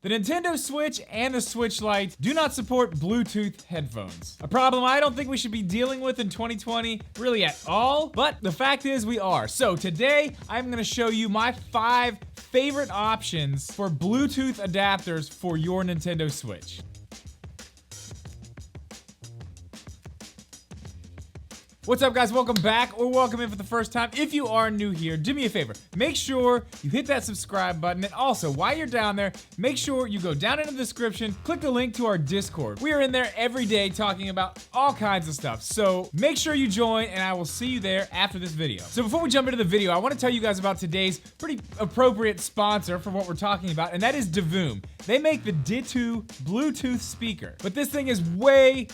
The Nintendo Switch and the Switch Lite do not support Bluetooth headphones. A problem I don't think we should be dealing with in 2020 really at all, but the fact is we are. So today I'm gonna show you my 5 favorite options for Bluetooth adapters for your Nintendo Switch. What's up, guys? Welcome back, or welcome in for the first time. If you are new here, do me a favor. Make sure you hit that subscribe button, and also, while you're down there, make sure you go down in the description, click the link to our Discord. We are in there every day talking about all kinds of stuff, so make sure you join, and I will see you there after this video. So before we jump into the video, I want to tell you guys about today's pretty appropriate sponsor for what we're talking about, and that is Divoom. They make the Ditto Bluetooth speaker, but this thing is way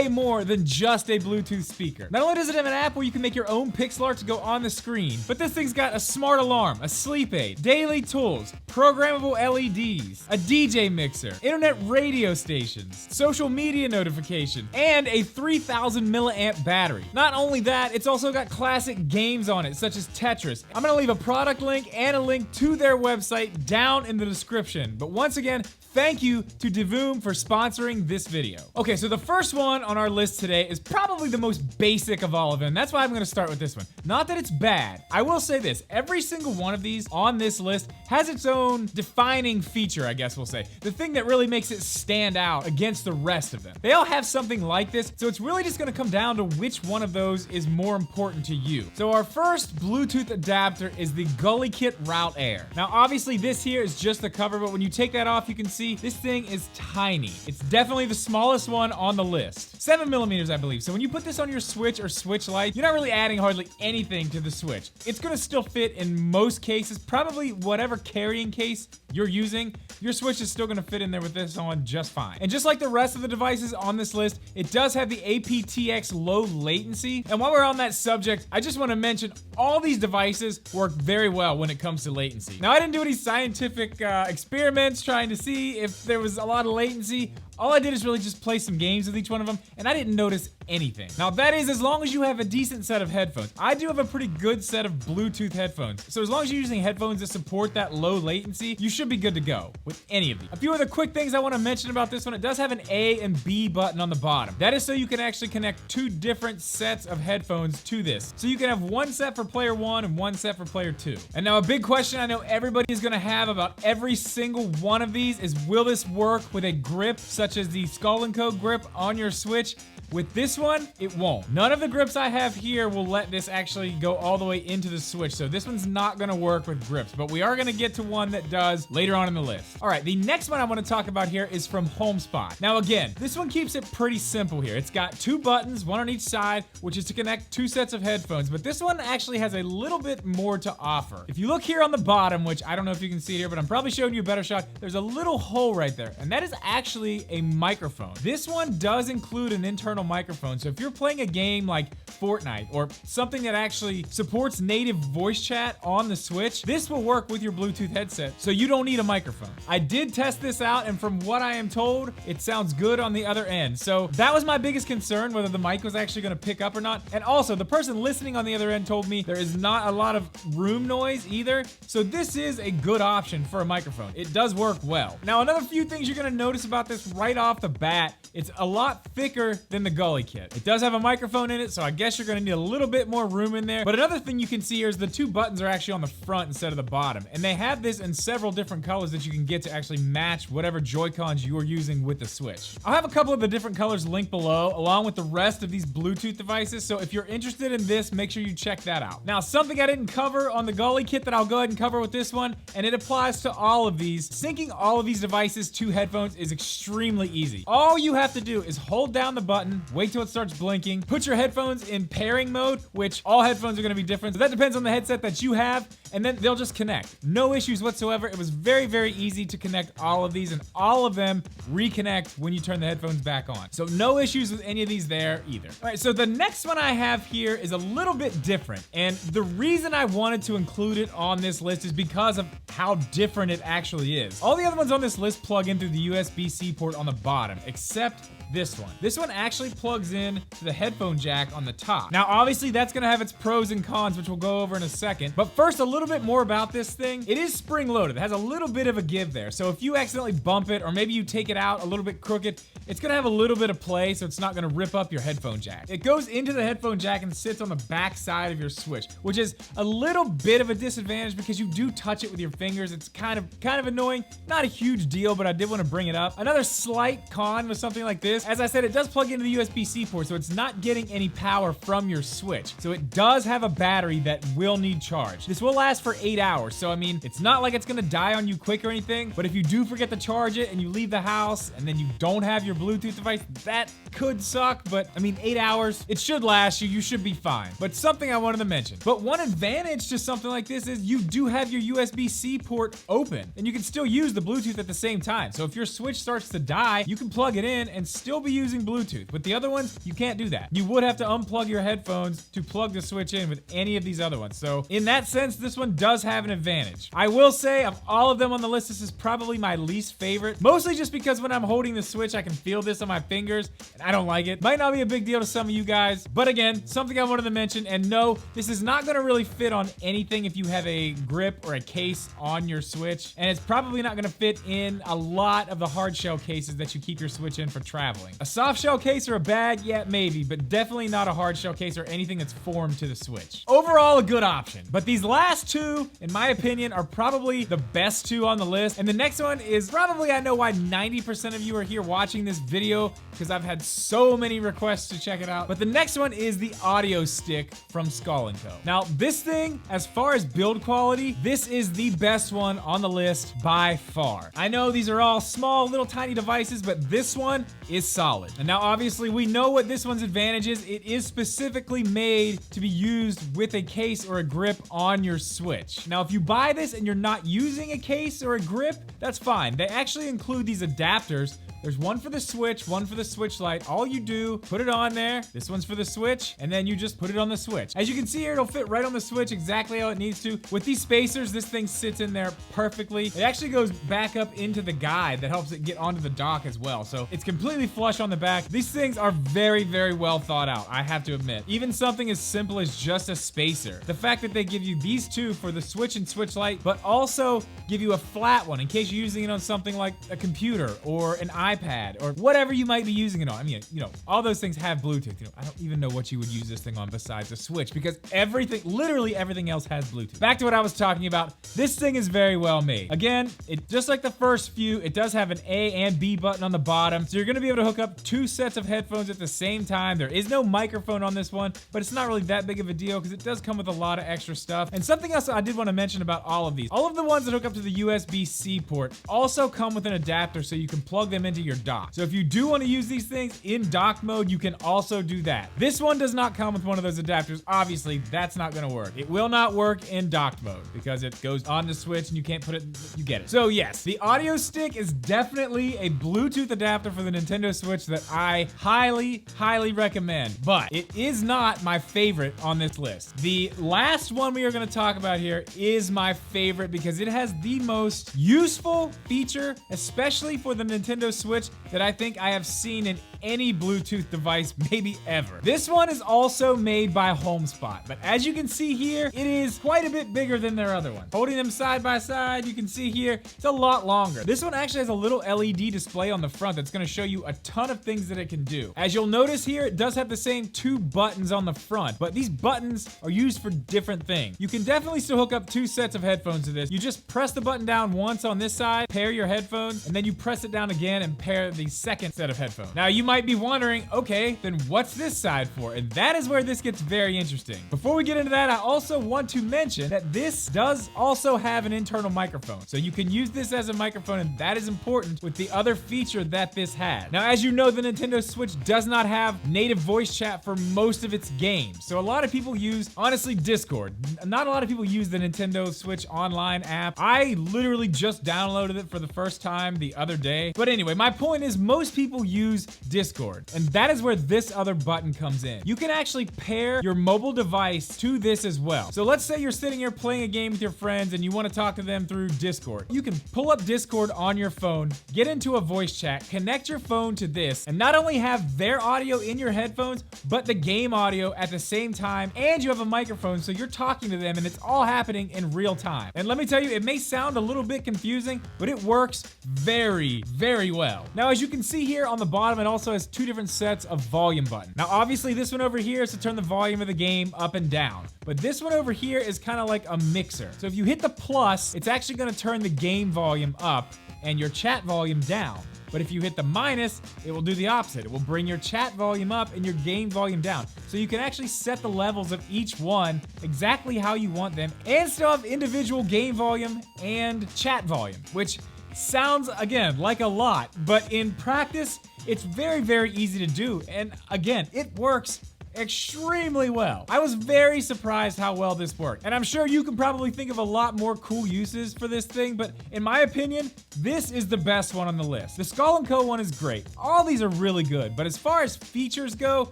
more than just a Bluetooth speaker. Not only does it have an app where you can make your own pixel art to go on the screen, but this thing's got a smart alarm, a sleep aid, daily tools, programmable LEDs, a DJ mixer, internet radio stations, social media notification, and a 3000 milliamp battery. Not only that, it's also got classic games on it, such as Tetris. I'm gonna leave a product link and a link to their website down in the description. But once again, thank you to Divoom for sponsoring this video. Okay, so the first one on our list today is probably the most basic of all of them. That's why I'm gonna start with this one. Not that it's bad. I will say this, every single one of these on this list has its own defining feature, I guess we'll say. The thing that really makes it stand out against the rest of them. They all have something like this, so it's really just gonna come down to which one of those is more important to you. So our first Bluetooth adapter is the GullyKit Route Air. Now obviously this here is just the cover, but when you take that off, you can see this thing is tiny. It's definitely the smallest one on the list. 7 millimeters, I believe. So when you put this on your Switch or Switch Lite, you're not really adding hardly anything to the Switch. It's gonna still fit in most cases, probably whatever carrying case you're using, your Switch is still gonna fit in there with this on just fine. And just like the rest of the devices on this list, it does have the aptX low latency. And while we're on that subject, I just wanna mention all these devices work very well when it comes to latency. Now, I didn't do any scientific experiments trying to see if there was a lot of latency. All I did is really just play some games with each one of them, and I didn't notice anything. Now that is as long as you have a decent set of headphones. I do have a pretty good set of Bluetooth headphones, so as long as you're using headphones that support that low latency, you should be good to go with any of these. A few other quick things I want to mention about this one. It does have an A and B button on the bottom. That is so you can actually connect 2 different sets of headphones to this. So you can have one set for player 1 and one set for player 2. And now a big question I know everybody is going to have about every single one of these is, will this work with a grip such as the Skull & Co grip on your Switch? With this one, it won't. None of the grips I have here will let this actually go all the way into the Switch, so this one's not gonna work with grips, but we are gonna get to one that does later on in the list. All right, the next one I wanna talk about here is from HomeSpot. Now again, this one keeps it pretty simple here. It's got 2 buttons, one on each side, which is to connect 2 sets of headphones, but this one actually has a little bit more to offer. If you look here on the bottom, which I don't know if you can see it here, but I'm probably showing you a better shot, there's a little hole right there, and that is actually a microphone. This one does include an internal microphone, so if you're playing a game like Fortnite or something that actually supports native voice chat on the Switch, this will work with your Bluetooth headset, so you don't need a microphone. I did test this out, and from what I am told, it sounds good on the other end. So that was my biggest concern, whether the mic was actually gonna pick up or not. And also, the person listening on the other end told me there is not a lot of room noise either, so this is a good option for a microphone. It does work well. Now, another few things you're gonna notice about this right off the bat, it's a lot thicker than the GullyKit. It does have a microphone in it, so I guess you're gonna need a little bit more room in there. But another thing you can see here is the 2 buttons are actually on the front instead of the bottom. And they have this in several different colors that you can get to actually match whatever Joy-Cons you are using with the Switch. I'll have a couple of the different colors linked below, along with the rest of these Bluetooth devices, so if you're interested in this, make sure you check that out. Now, something I didn't cover on the GullyKit that I'll go ahead and cover with this one, and it applies to all of these. Syncing all of these devices to headphones is extremely easy. All you have to do is hold down the button, wait till it starts blinking, put your headphones in pairing mode, which all headphones are gonna be different, so that depends on the headset that you have, and then they'll just connect. No issues whatsoever. It was very easy to connect all of these, and all of them reconnect when you turn the headphones back on. So no issues with any of these there either. All right, so the next one I have here is a little bit different, and the reason I wanted to include it on this list is because of how different it actually is. All the other ones on this list plug in through the USB-C port on the bottom, except this one. This one actually actually plugs in to the headphone jack on the top. Now, obviously, that's gonna have its pros and cons, which we'll go over in a second. But first, a little bit more about this thing. It is spring-loaded. It has a little bit of a give there. So if you accidentally bump it, or maybe you take it out a little bit crooked, it's gonna have a little bit of play, so it's not gonna rip up your headphone jack. It goes into the headphone jack and sits on the back side of your Switch, which is a little bit of a disadvantage because you do touch it with your fingers. It's kind of annoying. Not a huge deal, but I did want to bring it up. Another slight con with something like this, as I said, it does plug into the USB-C port, so it's not getting any power from your Switch. So it does have a battery that will need charge. This will last for 8 hours, so I mean, it's not like it's gonna die on you quick or anything, but if you do forget to charge it and you leave the house and then you don't have your Bluetooth device, that could suck, but I mean, 8 hours, it should last you. You should be fine. But something I wanted to mention. But one advantage to something like this is you do have your USB-C port open, and you can still use the Bluetooth at the same time. So if your Switch starts to die, you can plug it in and still be using Bluetooth. With the other ones, you can't do that. You would have to unplug your headphones to plug the Switch in with any of these other ones. So in that sense, this one does have an advantage. I will say, of all of them on the list, this is probably my least favorite, mostly just because when I'm holding the Switch, I can feel this on my fingers, and I don't like it. Might not be a big deal to some of you guys, but again, something I wanted to mention. And no, this is not gonna really fit on anything if you have a grip or a case on your Switch, and it's probably not gonna fit in a lot of the hard shell cases that you keep your Switch in for traveling. A soft shell case or a bag, yeah, maybe, but definitely not a hard shell case or anything that's formed to the Switch. Overall, a good option. But these last two, in my opinion, are probably the best two on the list. And the next one is probably, I know why 90% of you are here watching this video, because I've had so many requests to check it out. But the next one is the Audio Stick from Skull & Co. Now, this thing, as far as build quality, this is the best one on the list by far. I know these are all small, little tiny devices, but this one is solid. And now, obviously, we know what this one's advantage is. It is specifically made to be used with a case or a grip on your Switch. Now, if you buy this and you're not using a case or a grip, that's fine. They actually include these adapters. There's one for the Switch, one for the Switch Lite. All you do, put it on there. This one's for the Switch, and then you just put it on the Switch. As you can see here, it'll fit right on the Switch exactly how it needs to. With these spacers, this thing sits in there perfectly. It actually goes back up into the guide that helps it get onto the dock as well. So it's completely flush on the back. These things are very, very well thought out, I have to admit. Even something as simple as just a spacer. The fact that they give you these two for the Switch and Switch Lite, but also give you a flat one in case you're using it on something like a computer or an iPad or whatever you might be using it on. I mean, you know, all those things have Bluetooth. You know, I don't even know what you would use this thing on besides a Switch, because everything, literally everything else has Bluetooth. Back to what I was talking about. This thing is very well made. Again, it just like the first few, it does have an A and B button on the bottom. So you're gonna be able to hook up 2 sets of headphones at the same time. There is no microphone on this one, but it's not really that big of a deal because it does come with a lot of extra stuff. And something else I did want to mention about all of these. All of the ones that hook up to the USB-C port also come with an adapter so you can plug them into your dock. So if you do want to use these things in dock mode, you can also do that. This one does not come with one of those adapters. Obviously, that's not going to work. It will not work in dock mode because it goes on the Switch and you can't put it, you get it. So yes, the Audio Stick is definitely a Bluetooth adapter for the Nintendo Switch that I highly, highly recommend, but it is not my favorite on this list. The last one we are going to talk about here is my favorite because it has the most useful feature, especially for the Nintendo Switch, that I think I have seen in any Bluetooth device maybe ever. This one is also made by HomeSpot, but as you can see here, it is quite a bit bigger than their other one. Holding them side by side, you can see here, it's a lot longer. This one actually has a little LED display on the front that's gonna show you a ton of things that it can do. As you'll notice here, it does have the same 2 buttons on the front, but these buttons are used for different things. You can definitely still hook up 2 sets of headphones to this. You just press the button down once on this side, pair your headphones, and then you press it down again and pair the second set of headphones. Now you might be wondering, okay, then what's this side for? And that is where this gets very interesting. Before we get into that, I also want to mention that this does also have an internal microphone. So you can use this as a microphone, and that is important with the other feature that this has. Now, as you know, the Nintendo Switch does not have native voice chat for most of its games. So a lot of people use, honestly, Discord. Not a lot of people use the Nintendo Switch online app. I literally just downloaded it for the first time the other day. But anyway, my my point is most people use Discord, and that is where this other button comes in. You can actually pair your mobile device to this as well. So let's say you're sitting here playing a game with your friends and you want to talk to them through Discord. You can pull up Discord on your phone, get into a voice chat, connect your phone to this, and not only have their audio in your headphones, but the game audio at the same time, and you have a microphone, so you're talking to them and it's all happening in real time. And let me tell you, it may sound a little bit confusing, but it works very, very well. Now, as you can see here on the bottom, it also has two different sets of volume buttons. Now, obviously this one over here is to turn the volume of the game up and down, but this one over here is kind of like a mixer. So if you hit the plus, it's actually gonna turn the game volume up and your chat volume down. But if you hit the minus, it will do the opposite. It will bring your chat volume up and your game volume down. So you can actually set the levels of each one exactly how you want them and still have individual game volume and chat volume, which sounds, again, like a lot, but in practice, it's very, very easy to do. And again, it works extremely well. I was very surprised how well this worked. And I'm sure you can probably think of a lot more cool uses for this thing, but in my opinion, this is the best one on the list. The Skull & Co one is great. All these are really good, but as far as features go,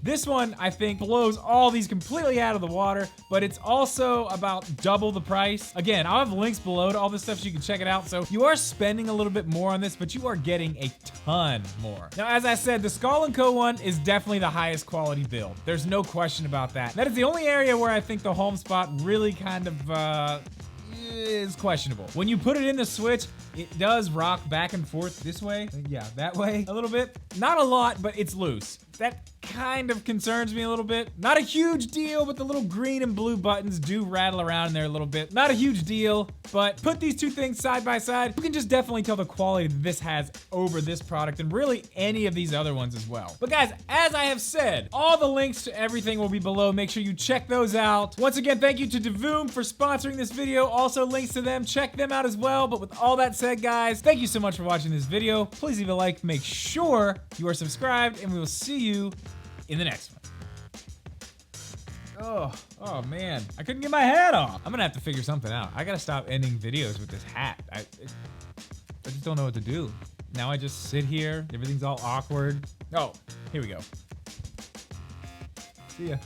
this one I think blows all these completely out of the water, but it's also about double the price. Again, I'll have links below to all this stuff so you can check it out. So you are spending a little bit more on this, but you are getting a ton more. Now, as I said, the Skull & Co one is definitely the highest quality build. There's no question about that. That is the only area where I think the home spot really kind of is questionable. When you put it in the Switch, it does rock back and forth this way. Yeah, that way a little bit. Not a lot, but it's loose. That kind of concerns me a little bit. Not a huge deal, but the little green and blue buttons do rattle around in there a little bit. Not a huge deal, but put these two things side by side, you can just definitely tell the quality that this has over this product and really any of these other ones as well. But guys, as I have said, all the links to everything will be below. Make sure you check those out. Once again, thank you to Davoom for sponsoring this video. Also links to them, check them out as well. But with all that said, guys, thank you so much for watching this video. Please leave a like, make sure you are subscribed, and we will see you in the next one. Oh man, I couldn't get my hat off. I'm gonna have to figure something out. I gotta stop ending videos with this hat. I just don't know what to do. Now I just sit here, everything's all awkward. Oh, here we go. See ya.